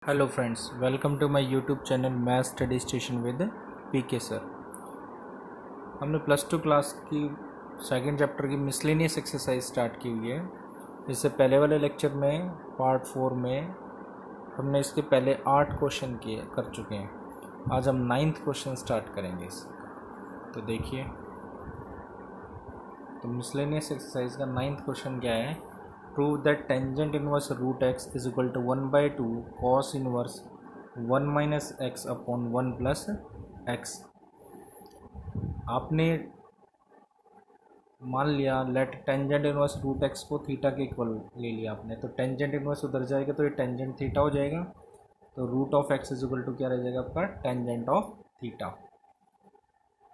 Hello friends, welcome to my YouTube channel math study station with PK sir. हमने +2 class की second chapter की miscellaneous exercise start की हुई है। इससे पहले वाले लेक्चर में पार्ट 4 में हमने इसके पहले 8 क्वेश्चन कर चुके हैं। आज हम 9th क्वेश्चन स्टार्ट करेंगे इसका। तो देखिए, तो मिसलेनियस एक्सरसाइज का 9th क्वेश्चन क्या है। Prove that tangent inverse root x is equal to 1/2 cos inverse 1 minus x upon 1 plus x. आपने मान लिया let tangent inverse root x को थीटा के इक्वल ले लिया आपने, तो टेंजेंट इनवर्स उधर जाएगा तो ये टेंजेंट थीटा हो जाएगा। तो root of x is equal to क्या रह जाएगा आपका, टेंजेंट ऑफ थीटा।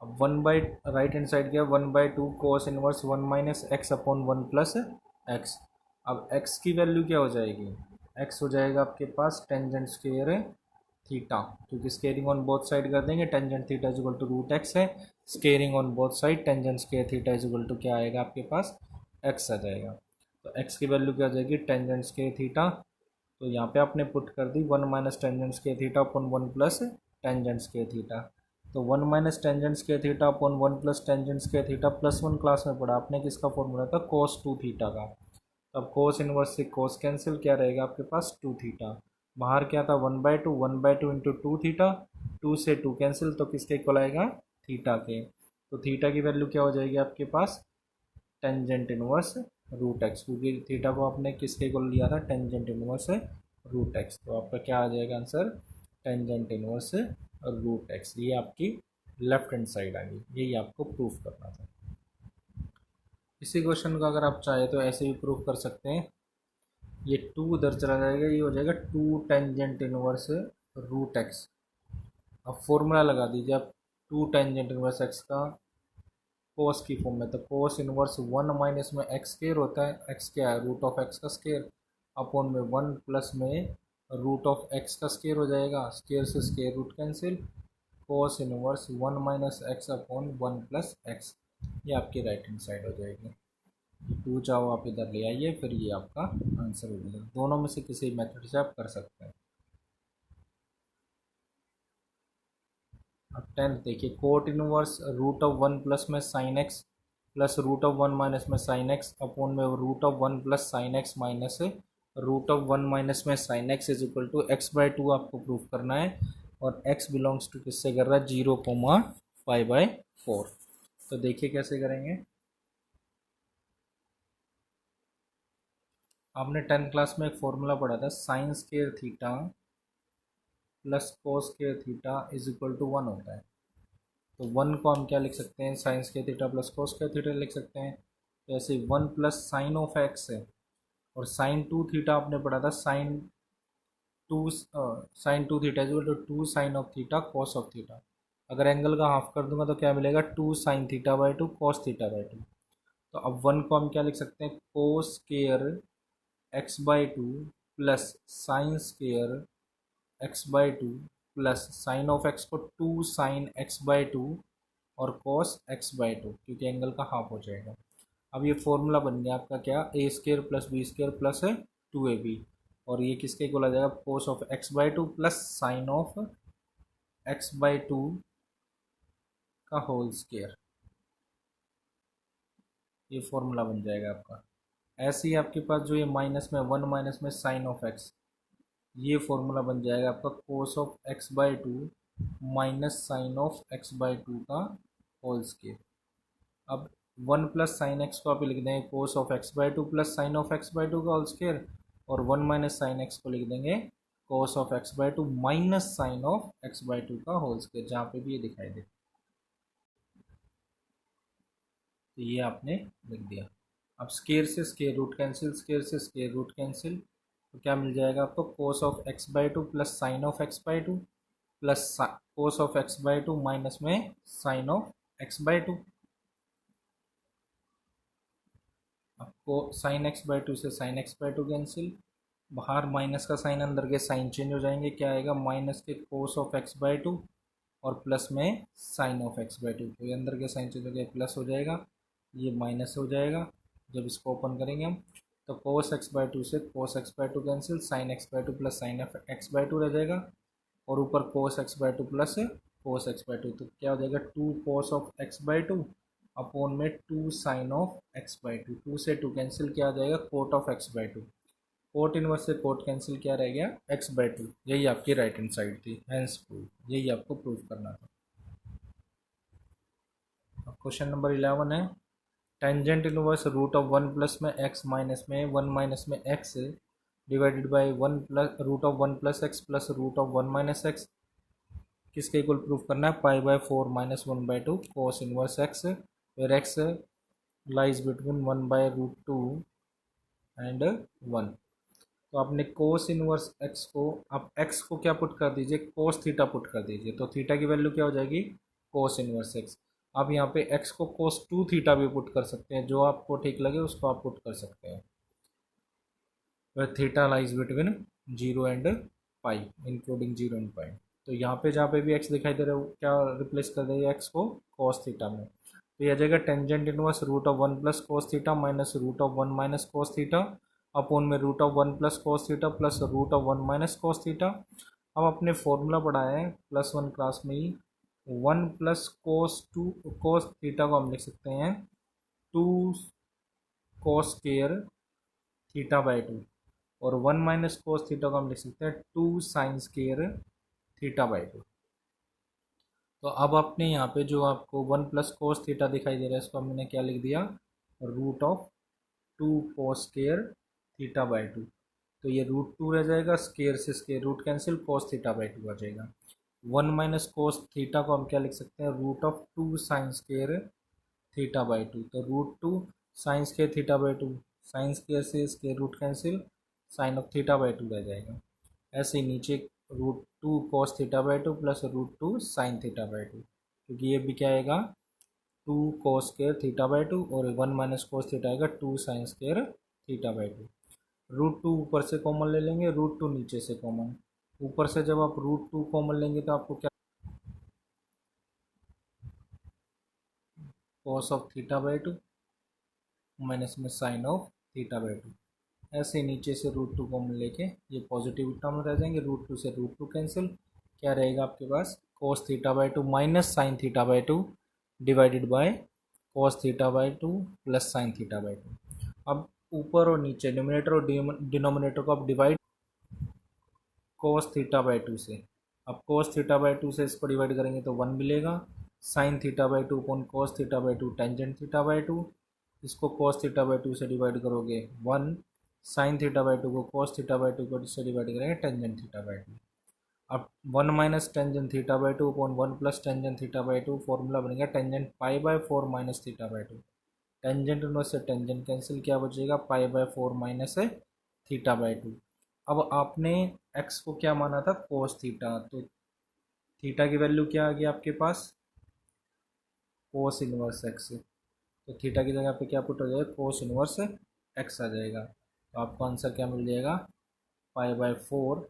अब 1 बाई राइट हैंड साइड गया 1/2 cos inverse 1 minus x upon 1 plus x. अब x की वैल्यू क्या हो जाएगी, x हो जाएगा आपके पास टेंजेंट स्क्वायर थीटा, क्योंकि स्केयरिंग ऑन बोथ साइड कर देंगे। Tangent theta is equal to root x है, squaring on both side tangent square theta is equal to क्या आएगा आपके पास, x आ जाएगा। तो x की वैल्यू क्या आ जाएगी, टेंजेंट स्क्वायर थीटा। तो यहाँ पे आपने पुट कर दी 1 minus tangent square theta upon 1 plus tangent square theta. तो 1 minus tangent square theta upon 1 plus tangent square theta +1 class में पढ़ा आपने, किसका फॉर्मूला था, cos 2 थीटा का। अब कोस इनवर्स से कोस कैंसिल, क्या रहेगा आपके पास 2 थीटा। बाहर क्या था 1/2 इंटू 2 थीटा, 2 से 2 कैंसिल, तो किसके इक्वल आएगा, थीटा के। तो थीटा की वैल्यू क्या हो जाएगी आपके पास, टेंजेंट इनवर्स रूट एक्स, क्योंकि थीटा को आपने किसके इक्वल लिया था, टेंजेंट इनवर्स रूट एक्स। तो आपका क्या आ जाएगा answer, tangent inverse root x. ये आपकी लेफ्ट हैंड साइड आ गई, यही आपको प्रूफ करना था। इसी क्वेश्चन को अगर आप चाहें तो ऐसे भी प्रूफ कर सकते हैं। ये 2 उधर चला जाएगा, ये हो जाएगा 2 टेंजेंट इनवर्स रूट एक्स। अब फॉर्मूला लगा दीजिए आप 2 टेंजेंट इनवर्स एक्स का कोस की फॉर्म में। तो कोस इनवर्स 1 माइनस में एक्स स्केयर होता है, एक्स क्या है, रूट ऑफ एक्स का स्केयर, अपॉन में 1 प्लस में रूट ऑफ एक्स का स्केयर हो जाएगा, स्केयर से square root cancel, cos inverse 1 minus x upon 1 plus x. ये आपकी राइट हैंड साइड हो जाएगी। 2 चाहो आप इधर ले आइए, फिर ये आपका आंसर हो जाएगा। दोनों में से किसी मेथड से आप कर सकते हैं। अब 10th देखिए, cot inverse root of 1 plus में sine x plus root of 1 minus में साइन एक्स अपॉन में root of 1 plus sine x minus root of 1 minus में sine x is equal to x/2 आपको प्रूफ करना है। और x belongs to किससे कर रहा है, 0,5/4। तो देखिए कैसे करेंगे। आपने 10th क्लास में एक फॉर्मूला पढ़ा था, sine square theta plus cos square theta is equal to 1 होता है। तो 1 को हम क्या लिख सकते हैं, sign square theta plus cos square theta लिख सकते हैं। तो ऐसे 1 प्लस साइन ऑफ एक्स है, और साइन 2 थीटा आपने पढ़ा था, sine two theta is equal to 2 sine of theta cos of theta. अगर एंगल का हाफ कर दूंगा तो क्या मिलेगा, 2 sine theta by 2 cos theta by 2। तो अब 1 को हम क्या लिख सकते हैं, cos square x/2 plus sine square x/2 plus sign of x को 2 साइन x/2 और कॉस x/2, क्योंकि एंगल का हाफ हो जाएगा। अब ये फॉर्मूला बन गया आपका क्या, a² plus b² plus 2ab, और ये किसके इक्वल आ जाएगा, कोस of x/2 plus sign of x/2 का होल स्क्वायर। ये फॉर्मूला बन जाएगा आपका। ऐसे ही आपके पास जो ये माइनस में 1 माइनस में साइन ऑफ एक्स, ये फॉर्मूला बन जाएगा आपका cos of x/2 minus sine of x/2 का होल स्क्वायर। अब 1 प्लस साइन एक्स को आप लिख देंगे cos of x/2 plus sign of x/2 का होल स्क्वायर, और 1 माइनस साइन एक्स को लिख देंगे cos of x/2 minus sine of x/2 का होल स्क्वायर, जहाँ पे भी ये दिखाई दे। तो ये आपने लिख दिया। अब स्क्वायर से स्क्वायर रूट कैंसिल, स्क्वायर से स्क्वायर रूट कैंसिल, तो क्या मिल जाएगा आपको, कोस of x/2 plus sign of x/2 plus cos of x/2 minus में साइन ऑफ x/2। आपको साइन x/2 से साइन x/2 कैंसिल, बाहर माइनस का साइन, अंदर के साइन चेंज हो जाएंगे, क्या आएगा, माइनस के कोस ऑफ x/2 और प्लस में साइन ऑफ x/2। तो ये अंदर के साइन चेंज हो गया, प्लस हो जाएगा, ये माइनस हो जाएगा जब इसको ओपन करेंगे हम। तो कोस एक्स बाई टू से cos x by two cancel, sine x by two plus sine x by two रह जाएगा, और ऊपर cos x by two plus cos x by two, तो क्या हो जाएगा 2 cos of x by two upon में 2 sine of x by two, 2 से 2 कैंसिल, क्या आ जाएगा cot of x by two, cot inverse से कोट कैंसिल, क्या रह गया एक्स बाई टू। यही आपकी राइट हैंड साइड थी, हैंस प्रूव, यही आपको प्रूव करना था। क्वेश्चन नंबर 11 है tangent inverse root of 1 plus में एक्स माइनस में 1 माइनस में x divided by 1 plus root of 1 plus x plus root of 1 minus x, किसके इक्वल प्रूफ करना है, pi by 4 minus 1 by two cos inverse x, where x lies between 1 by root 2 and 1। तो आपने कोस inverse x को, आप x को क्या put कर दीजिए, कोस थीटा पुट कर दीजिए, तो थीटा की वैल्यू क्या हो जाएगी कोस इनवर्स एक्स। आप यहाँ पे एक्स को कोस 2 थीटा भी पुट कर सकते हैं, जो आपको ठीक लगे उसको आप पुट कर सकते हैं। वह theta lies between 0 and pi, including 0 and pi. तो यहाँ पे जहाँ पे भी एक्स दिखाई दे रहा है, क्या रिप्लेस कर देगा एक्स को कोस थीटा में, तो यह आ जाएगा tangent inverse root of 1 plus cos theta minus root of 1 minus cos theta upon में root of 1 plus cos theta plus root of 1 minus cos theta. अब अपने फॉर्मूला पढ़ा है +1 क्लास में ही, 1 प्लस कोस 2 कोस थीटा को हम लिख सकते हैं 2 cos square theta by two, और 1 माइनस कोस थीटा को हम लिख सकते हैं 2 sine square theta by two. तो अब आपने यहाँ पे जो आपको 1 प्लस कोस थीटा दिखाई दे रहा है, इसको हमने क्या लिख दिया, root of 2 cos square theta by two. तो ये रूट 2 रह जाएगा, स्क्वायर से square root cancel, cos theta by two आ जाएगा। 1 माइनस कोस थीटा को हम क्या लिख सकते हैं, root of 2 sine square theta by two. तो root 2 sine square theta by two, sine square से square root cancel, sine of theta by two रह जाएगा। ऐसे ही नीचे root 2 cos theta by two plus root 2 sine theta by two, क्योंकि ये भी क्या आएगा 2 cos square theta by two, और 1 माइनस कॉस थीटा आएगा 2 sine square theta by to. Root 2 ऊपर से कॉमन ले लेंगे, रूट 2 नीचे से कॉमन, ऊपर से जब आप रूट 2 कॉमन लेंगे तो आपको क्या, cos of theta by two minus में sine of theta by two. ऐसे नीचे से रूट 2 कॉमन लेके ये पॉजिटिव टर्म रह जाएंगे, रूट 2 से रूट 2 कैंसिल, क्या रहेगा आपके पास cos theta by two minus sine theta by two divided by cos theta by two plus sine theta by two. अब ऊपर और नीचे न्यूमरेटर और डिनोमिनेटर को आप divide cos theta by two से, अब कोस थीटा बाई टू से इसको डिवाइड करेंगे तो 1 मिलेगा, sign theta by two upon cos theta by two tangent theta by to, इसको कोस थीटा बाई टू से डिवाइड करोगे 1, साइन थीटा बाई टू को कोस थीटा बाई टू को से डिवाइड करेंगे टेंजेंट थीटा बाई टू। अब 1 minus tangent theta by two upon 1 plus tangent theta by two, formula बनेगा tangent pi by 4 minus theta by two. Tangent inverse से tangent cancel, क्या बचेगा pi by 4 minus theta by two. अब आपने x को क्या माना था कोस थीटा, तो थीटा की वैल्यू क्या आ गई आपके पास कोस इनवर्स एक्स, तो थीटा की जगह पे क्या पुट हो जाएगा कोस इनवर्स एक्स आ जाएगा। तो आपको आंसर क्या मिल जाएगा पाई by 4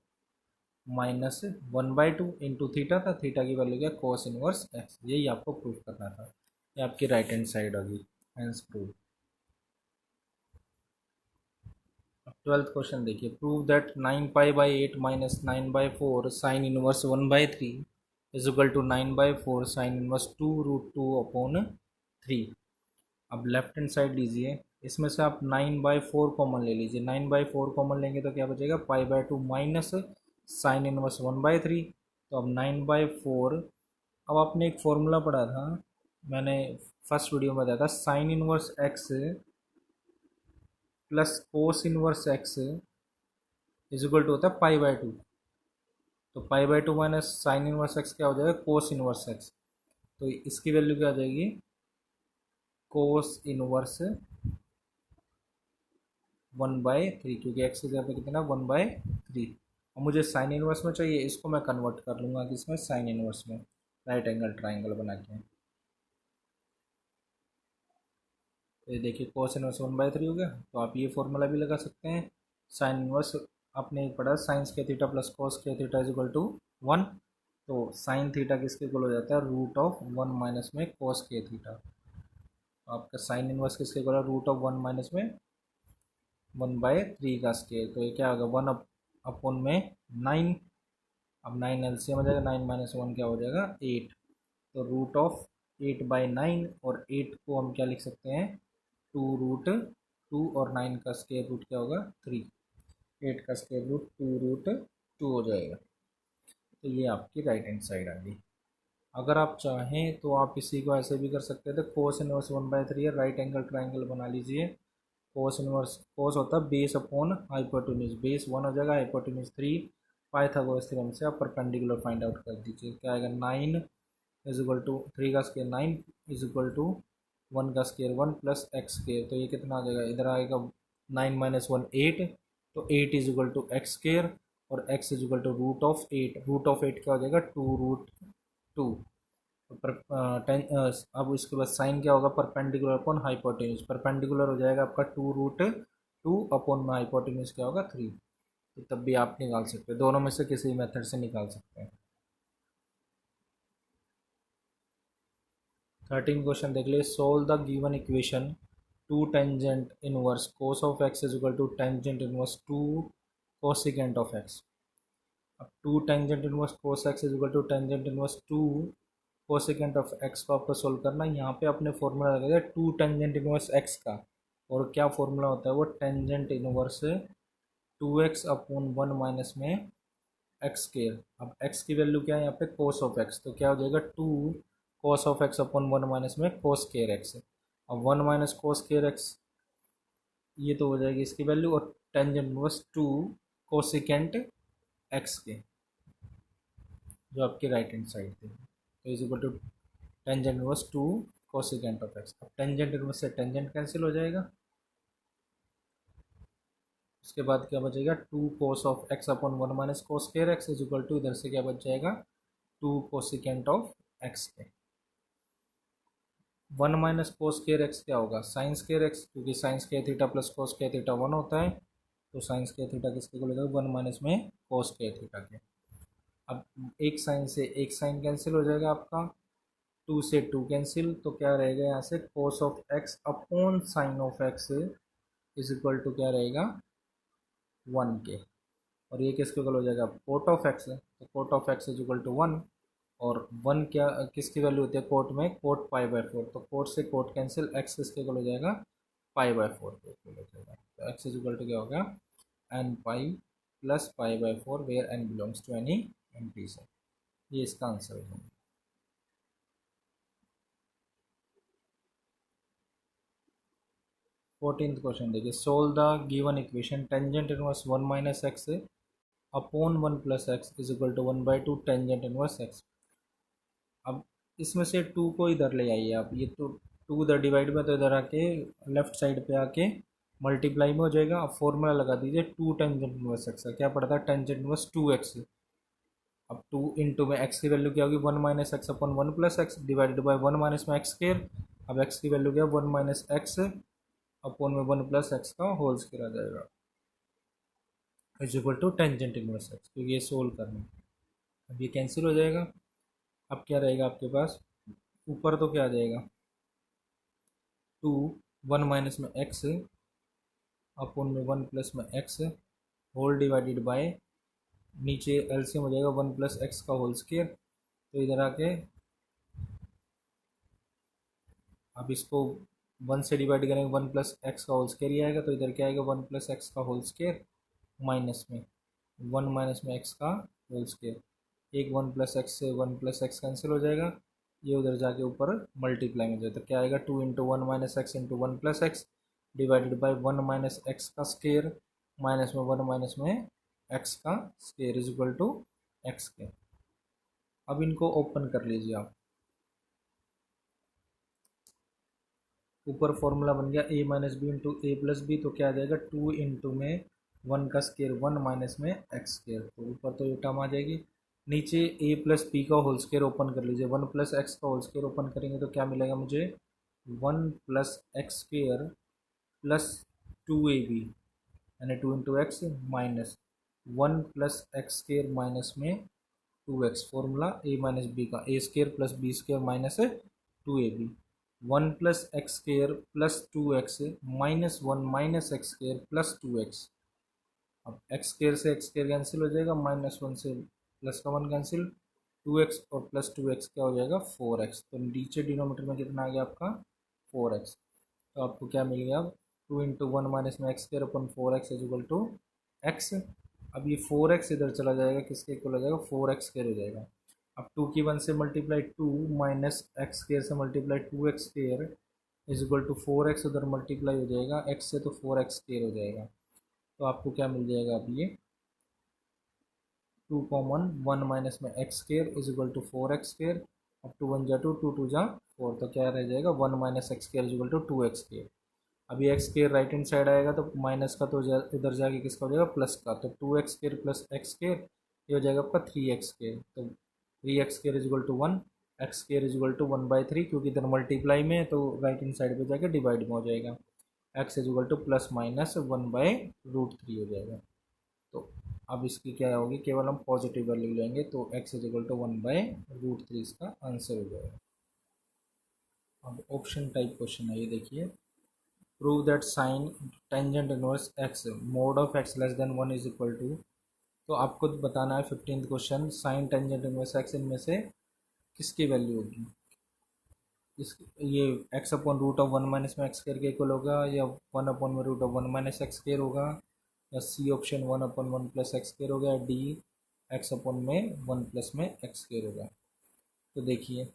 minus 1 by two into theta था, थीटा की वैल्यू क्या कोस इनवर्स एक्स, यही आपको प्रूफ करना था। ये आपकी राइट हैंड साइड होगी, हेंस प्रूफ। 12th क्वेश्चन देखिए, prove that 9 pi by 8 minus 9 by 4 sine inverse 1 by 3 is equal to 9 by 4 sine inverse 2 root 2 upon 3। अब लेफ्ट हैंड साइड लीजिए, इसमें से आप 9 बाई 4 कॉमन ले लीजिए, 9 बाई 4 कॉमन लेंगे तो क्या बचेगा pi by 2 minus sine inverse 1 by 3। तो अब 9 बाई 4, अब आपने एक फॉर्मूला पढ़ा था, मैंने फर्स्ट वीडियो में बताया था, sine inverse x plus cos inverse x is equal to होता है पाई बाई टू। तो pi by two minus sine inverse x क्या हो जाएगा कोस इनवर्स एक्स, तो इसकी वैल्यू क्या आ जाएगी कोस इनवर्स 1/3, क्योंकि एक्स की जगह पे कितना 1/3। और मुझे साइन इनवर्स में चाहिए, इसको मैं कन्वर्ट कर लूँगा किसमें साइन इनवर्स में, राइट एंगल ट्राइंगल बना के। तो ये देखिए कोस इनवर्स 1/3 हो गया, तो आप ये फॉर्मूला भी लगा सकते हैं। साइन इनवर्स आपने पढ़ा साइंस के थीटा प्लस कोस के थीटा इज इक्वल टू 1, तो साइन थीटा किसके इक्वल हो जाता है रूट ऑफ 1 माइनस में कोस के थीटा। तो आपका साइन इनवर्स किसके इक्वल है रूट ऑफ 1 माइनस में 1/3 का स्केयर, तो ये क्या होगा 1 अपॉन में 9। अब 9 एलसीएम हो जाएगा, 9 माइनस 1 क्या हो जाएगा 8। तो रूट ऑफ 8/9, और 8 को हम क्या लिख सकते हैं 2√2, और 9 का स्केयर रूट क्या होगा 3। 8 का स्केयर रूट 2√2 हो जाएगा। तो ये आपकी राइट हैंड साइड आ गई। अगर आप चाहें तो आप इसी को ऐसे भी कर सकते थे, कोस इनवर्स 1/3 है, राइट एंगल ट्राइंगल बना लीजिए। कोस इनवर्स, कोस होता है बेस अपॉन हाइपोटेन्यूज, बेस 1 हो जाएगा, हाइपोटेन्यूज 3। पाइथागोरस थ्योरम से आप परपेंडिकुलर फाइंड आउट कर दीजिए, क्या आएगा 9 इज इक्वल टू 3 का स्केयर 9 इज इक्वल टू 1 का स्केयर 1 प्लस एक्स स्केयर। तो ये कितना आ जाएगा, इधर आएगा 9 माइनस 1 8, तो 8 is equal to x square, और x is equal to root of 8। Root of 8 क्या हो जाएगा 2√2। पर अब इसके बाद साइन क्या होगा परपेंडिकुलर अपॉन हाइपोटेन्यूज, परपेंडिकुलर हो जाएगा आपका 2√2 अपॉन में हाइपोटेन्यूज क्या होगा 3। तो तब भी आप निकाल सकते हैं, दोनों में से किसी मेथड से निकाल सकते हैं। 13 क्वेश्चन देख लिए, solve the given equation 2 tangent inverse cos of x is equal to tangent inverse 2 cosecant of x. अब 2 tangent inverse cos x is equal to tangent inverse 2 cosecant of x को आपको solve करना है। यहाँ पे अपने फॉर्मूला लगेगा 2 tangent inverse x का, और क्या फॉर्मूला होता है वो tangent inverse 2x upon 1 minus में एक्स स्केयर। अब x की वैल्यू क्या है यहाँ पे कोस ऑफ एक्स, तो क्या हो जाएगा 2 cos of x upon 1 minus में कोस स्केयर एक्स। अब 1 माइनस कोस स्केयर एक्स, ये तो हो जाएगी इसकी वैल्यू, और टेंजेंट इनवर्स 2 कोसिकेंट एक्स के, जो आपके राइट हैंड साइड थे, तो is equal to tangent inverse 2 cosecant of x. अब टेंजेंट इनवर्स से टेंजेंट कैंसिल हो जाएगा, उसके बाद क्या बचेगा 2 cos of x upon 1 minus cos square x is equal to, इधर से क्या बच जाएगा 2 कोसिकेंट ऑफ एक्स के। 1 माइनस कोस स्केयर एक्स क्या होगा साइन स्केयर एक्स, क्योंकि sine square theta plus cos square theta 1 होता है, तो साइन स्केयर थीटा किसके को लेगा 1 माइनस में कोस स्केयर थीटा के। अब एक साइन से एक साइन कैंसिल हो जाएगा आपका, 2 से 2 कैंसिल, तो क्या रहेगा यहाँ से cos of x upon sine of x is equal to क्या रहेगा 1 के, और ये किसके इक्वल हो जाएगा कोट ऑफ एक्स है, तो cot of x is equal to 1, और 1 क्या किसकी वैल्यू होती है कोट में कोट π/4, तो कोट से कोट कैंसिल, एक्स किसके इक्वल हो जाएगा π/4 के इक्वल हो जाएगा। तो एक्स इज इक्वल टू क्या होगा n pi plus π/4 where n belongs to any integer. ये इसका आंसर हो जाएगा। 14th क्वेश्चन देखिए, solve the given equation tangent inverse 1 minus x upon 1 plus x is equal to 1/2 tangent inverse x. अब इसमें से 2 को इधर ले आइए आप, ये तो 2 इधर डिवाइड में, तो इधर आके लेफ्ट साइड पे आके मल्टीप्लाई में हो जाएगा। अब फॉर्मूला लगा दीजिए 2 टेंजेंट इनवर्स एक्स का, क्या पड़ता है टेंजेंट इनवर्स 2x। अब 2 इंटू में x की वैल्यू क्या होगी 1 minus x upon 1 plus x divided by 1 minus में एक्स स्केयर। अब x की वैल्यू क्या 1 माइनस एक्स अपॉन में 1 प्लस एक्स का होल स्केयर आ जाएगा is equal to tangent inverse x, क्योंकि ये सोल्व करना है। अब ये कैंसिल हो जाएगा, अब क्या रहेगा आपके पास ऊपर तो क्या आ जाएगा 2 1 माइनस में एक्स अपॉन में 1 प्लस में एक्स होल डिवाइडेड बाय, नीचे एलसीएम हो जाएगा 1 प्लस एक्स का होल स्केयर। तो इधर आके अब इसको 1 से डिवाइड करेंगे 1 प्लस एक्स का होल स्केयर ही आएगा, तो इधर क्या आएगा 1 प्लस एक्स का होल स्केयर माइनस में 1 माइनस में एक्स का होल स्केयर। एक 1 प्लस एक्स से 1 प्लस एक्स कैंसिल हो जाएगा, ये उधर जाके ऊपर मल्टीप्लाई में जाए, तो क्या आएगा 2 into 1 minus x into 1 plus x divided by 1 minus x का स्केयर माइनस में 1 माइनस में एक्स का square is equal to x के। अब इनको ओपन कर लीजिए आप, ऊपर फॉर्मूला बन गया a minus b into a plus b, तो क्या आ जाएगा 2 इंटू में 1 का स्केयर 1 माइनस में एक्स स्केयर, तो ऊपर तो ये टर्म आ जाएगी। नीचे a प्लस बी का होल स्केयर ओपन कर लीजिए, 1 प्लस एक्स का होल स्केयर ओपन करेंगे तो क्या मिलेगा मुझे 1 plus x square plus 2ab, यानी 2 into x minus 1 plus x square minus में 2x, formula a minus b का a square plus b square minus 2ab, one plus x square plus two x minus one minus x square plus two x. अब x square से x square cancel हो जाएगा, minus one से plus का one cancel, two x और plus two x क्या हो जाएगा, फोर एक्स। तो नीचे डिनोमीटर में कितना आ गया आपका, फोर एक्स। तो आपको क्या मिल गया, अब टू इंटू वन माइनस में x square upon four x is equal to x. अब ये फोर एक्स इधर चला जाएगा, किसके इक्वल हो जाएगा, फोर एक्स स्केयर हो जाएगा। अब टू की वन से multiply two minus x square से multiply two x square is equal to four x, उधर मल्टीप्लाई हो जाएगा एक्स से तो फोर एक्स स्केयर हो जाएगा। तो आपको क्या मिल जाएगा, अब ये टू कॉमन वन माइनस में x square is equal to four x square. अब टू वन जा टू, टू टू जा फोर, तो क्या रह जाएगा, one minus x square is equal to two x square. अभी x square right hand side आएगा तो माइनस का तो इधर जाके किसका हो जाएगा, प्लस का। तो two x square plus x square ये हो जाएगा आपका थ्री एक्स स्केयर। तो three x square is equal to one, x square is equal to one by three, क्योंकि इधर मल्टीप्लाई में है तो राइट हैंड साइड पे जाके डिवाइड में हो जाएगा। X is equal to plus minus one by root three हो जाएगा। तो अब इसकी क्या होगी, केवल हम पॉजिटिव वैल्यू लेंगे, तो x is equal to one by root three इसका आंसर हो जाएगा। अब ऑप्शन टाइप क्वेश्चन है ये, देखिए prove that sine tangent inverse x mod of x less than one is equal to. तो आपको बताना है 15th question, sine tangent inverse x इनमें से किसकी वैल्यू होगी। इस ये x upon root of one minus में एक्स स्क्वायर के इक्वल होगा, या वन अपॉन में root of one minus x square होगा, या C option one upon one plus x square होगा, या डी एक्स अपॉन में वन प्लस में एक्स स्क्वायर होगा। तो देखिए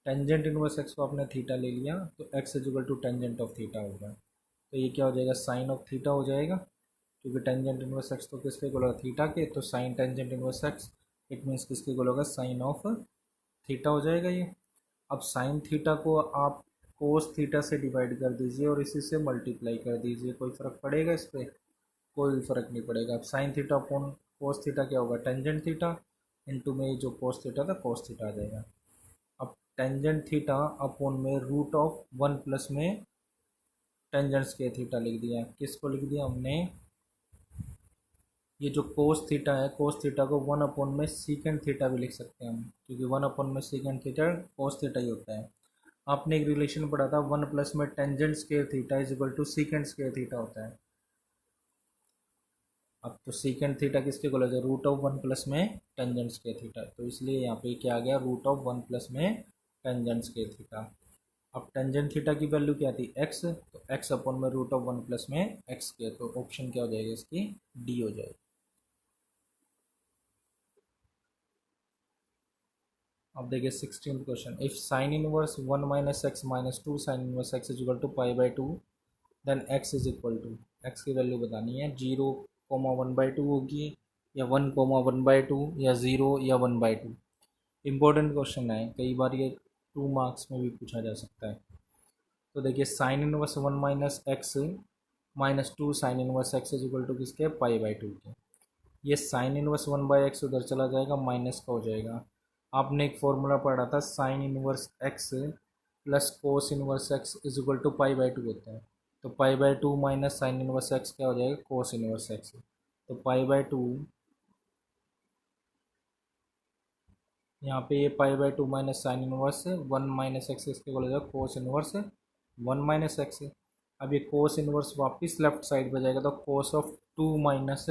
टेंजेंट इनवर्स एक्स को आपने थीटा ले लिया, तो x is equal to tangent of theta होगा। तो ये क्या हो जाएगा, साइन ऑफ थीटा हो जाएगा, क्योंकि टेंजेंट इनवर्स एक्स तो किसके इक्वल होगा, थीटा के। तो sine tangent inverse x it means किसके इक्वल होगा, साइन ऑफ थीटा हो जाएगा ये। अब साइन थीटा को आप कोस थीटा से डिवाइड कर दीजिए और इसी से मल्टीप्लाई कर दीजिए, कोई फ़र्क पड़ेगा इस पर, कोई फ़र्क नहीं पड़ेगा। अब sine theta upon cos theta क्या होगा, टेंजेंट थीटा, इनटू में जो कोस थीटा था कोस थीटा आ जाएगा। अब टेंजेंट थीटा अपॉन में रूट ऑफ वन प्लस में टेंजेंट स्क्वायर थीटा लिख दिया। किसको लिख दिया हमने, ये जो कोस थीटा है, कोस थीटा को वन अपॉन में सीकेंड थीटा भी लिख सकते हैं हम, क्योंकि वन अपॉन में सीकेंड थीटा कोस थीटा ही होता है। आपने एक रिलेशन पढ़ा था, वन प्लस में tangent square theta is equal to secant square theta होता है। अब तो सीकेंड थीटा किसके इक्वल हो जाए, रूट ऑफ वन प्लस में टेंजेंट स्क्वायर थीटा, तो इसलिए यहाँ पे क्या आ गया, रूट ऑफ वन प्लस में टेंजेंट स्क्वायर थीटा। अब टेंजेंट थीटा की वैल्यू क्या थी, एक्स, तो एक्स अपॉन में रूट ऑफ वन प्लस में एक्स स्क्वायर, तो ऑप्शन क्या हो जाएगा इसकी, डी हो जाएगी। अब देखिए 16th question, if sine inverse one minus x minus two sine inverse x is equal to pi by two, then x is equal to, x की वैल्यू बतानी है, zero comma one by two होगी, या one comma one by two, या zero या one by two. Important question है, कई बार ये 2 मार्क्स में भी पूछा जा सकता है। तो देखिए sine inverse one minus x minus two sine inverse x is equal to किसके, पाई बाई टू के। ये sine inverse one by x उधर चला जाएगा, माइनस का हो जाएगा। आपने एक फॉर्मूला पढ़ा था, sine inverse x plus cos inverse x is equal to pi by two होता है। तो pi by two minus sine inverse x क्या हो जाएगा, कोस इनवर्स एक्स। तो पाई बाई टू, यहाँ पे ये pi by two minus sine inverse one minus x इसके बोला जाएगा cos inverse one minus x. अब ये कोस इनवर्स वापस लेफ्ट साइड पे जाएगा, तो cos of two minus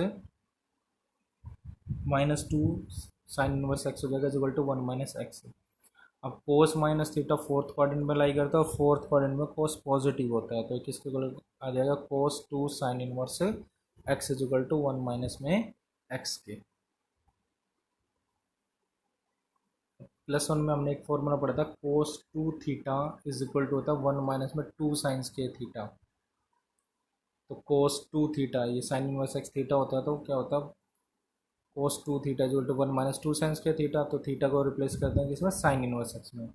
minus two sine inverse x हो जाएगा equal to one minus x. अब cos minus theta fourth quadrant में लाई करता है, और फोर्थ क्वाड्रेंट में कोस पॉजिटिव होता है, तो किसके इक्वल आ जाएगा, cos two sine inverse x is equal to one minus में एक्स के। प्लस वन में हमने एक फॉर्मूला पढ़ा था, cos two theta is equal to होता है वन माइनस में टू साइंस के थीटा। तो कोस टू थीटा, ये साइन इनवर्स एक्स थीटा होता है, तो क्या होता है, cos two theta is equal to one minus two sines के थीटा। तो थीटा को रिप्लेस करते हैं किसमें, साइन इनवर्स एक्स में।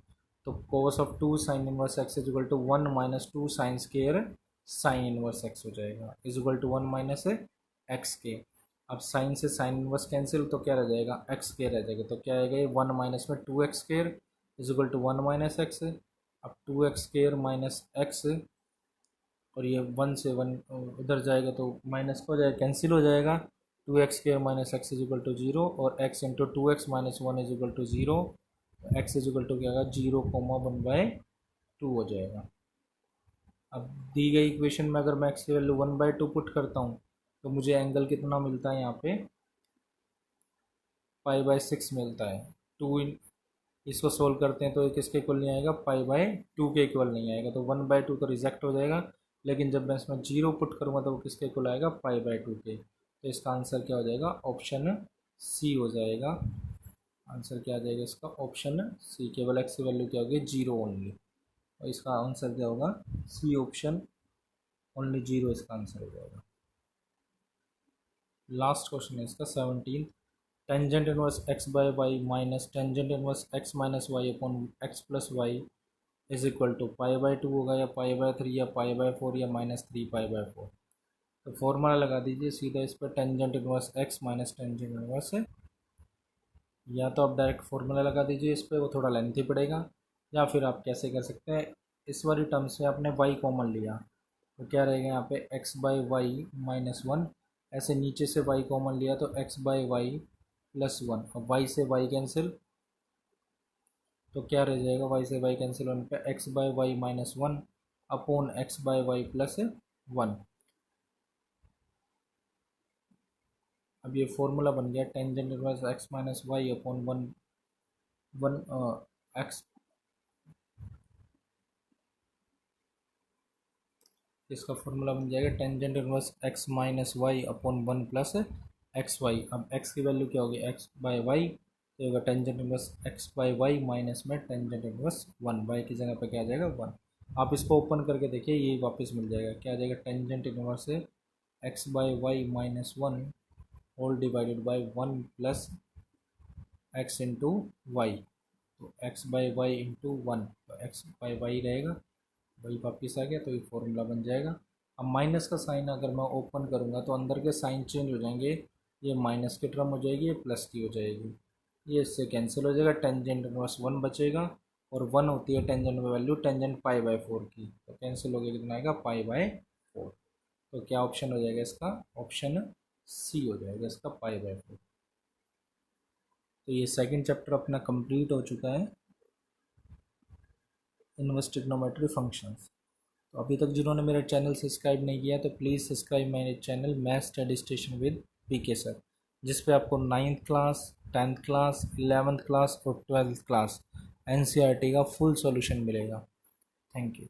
तो cos of two sine inverse x is equal to one minus two sine square sine inverse x हो जाएगा, is equal to one minus x के। अब साइन से साइन इनवर्स कैंसिल, तो क्या रह जाएगा, एक्स के रह जाएगा। तो क्या आएगा, ये वन माइनस में two x square is equal to one minus x. अब two x square minus x, और ये वन से वन उधर जाएगा तो माइनस हो जाएगा, कैंसिल हो जाएगा। Two x square minus x is equal to zero, और x into two x minus one is equal to zero. X is equal to क्या होगा 0,1/2 हो जाएगा। अब दी गई इक्वेशन में अगर मैं एक्स की वैल्यू 1/2 पुट करता हूँ तो मुझे एंगल कितना मिलता है यहाँ पे π/6 मिलता है। इसको सोल्व करते हैं तो ये किसके इक्वल नहीं आएगा π/2 के इक्वल नहीं आएगा, तो 1/2 तो रिजेक्ट हो जाएगा। लेकिन जब मैं इसमें 0 पुट करूँगा तो वो किसके इक्वल आएगा π/2 के। तो इसका आंसर क्या हो जाएगा ऑप्शन सी हो जाएगा। आंसर क्या आ जाएगा इसका ऑप्शन सी। केवल एक्स की वैल्यू क्या होगी 0 ओनली, और इसका आंसर क्या होगा सी ऑप्शन ओनली 0 इसका आंसर हो जाएगा। लास्ट क्वेश्चन है इसका 17। Tangent inverse x by y minus tangent inverse x minus y upon x plus y is equal to π/2 होगा या π/3 या π/4 या -3π/4। तो फॉर्मूला लगा दीजिए सीधा इस पर tangent inverse x minus tangent inverse, या तो आप डायरेक्ट फार्मूला लगा दीजिए इस पर, वो थोड़ा लेंथी पड़ेगा, या फिर आप कैसे कर सकते हैं इस वाली टर्म से आपने y कॉमन लिया तो क्या रहेगा यहाँ पे x/y -1, ऐसे नीचे से y कॉमन लिया तो x/y +1, और y से y कैंसिल तो क्या रह जाएगा y से y कैंसिल होने पे x/y -1 अपॉन x/y +1। अब ये फॉर्मूला बन गया tangent inverse x minus y upon 1 x। इसका फॉर्मूला बन जाएगा tangent inverse x minus y upon 1 plus x y. अब x की वैल्यू क्या होगी x/y, तो होगा टेंजेंट इनवर्स x/y माइनस में टेंजेंट इनवर्स 1, y की जगह पे क्या आ जाएगा 1। आप इसको ओपन करके देखिए ये वापस मिल जाएगा, क्या आ जाएगा tangent inverse x/y -1 whole divided by 1 plus x into y, तो x/y इंटू 1, तो x/y रहेगा, वही वापिस आ गया, तो ये फॉर्मूला बन जाएगा। अब माइनस का साइन अगर मैं ओपन करूँगा तो अंदर के साइन चेंज हो जाएंगे, ये माइनस की टर्म हो जाएगी, ये प्लस की हो जाएगी, ये इससे कैंसिल हो जाएगा, टेंजेंट इनवर्स 1 बचेगा, और 1 होती है टेंजेंट वैल्यू टेंजेंट π/4 की, तो कैंसिल हो गया, कितना आएगा π/4। तो क्या ऑप्शन हो जाएगा इसका ऑप्शन सी हो जाएगा इसका π/4। तो ये सेकंड चैप्टर अपना कंप्लीट हो चुका है इनवर्स ट्रिग्नोमेट्री फंक्शंस। तो अभी तक जिन्होंने मेरा चैनल सब्सक्राइब नहीं किया तो प्लीज़ सब्सक्राइब मेरे channel math study station with PK sir, जिस पे आपको 9th class 10th class 11th class और 12th क्लास एनसीईआरटी का फुल सॉल्यूशन मिलेगा। Thank you.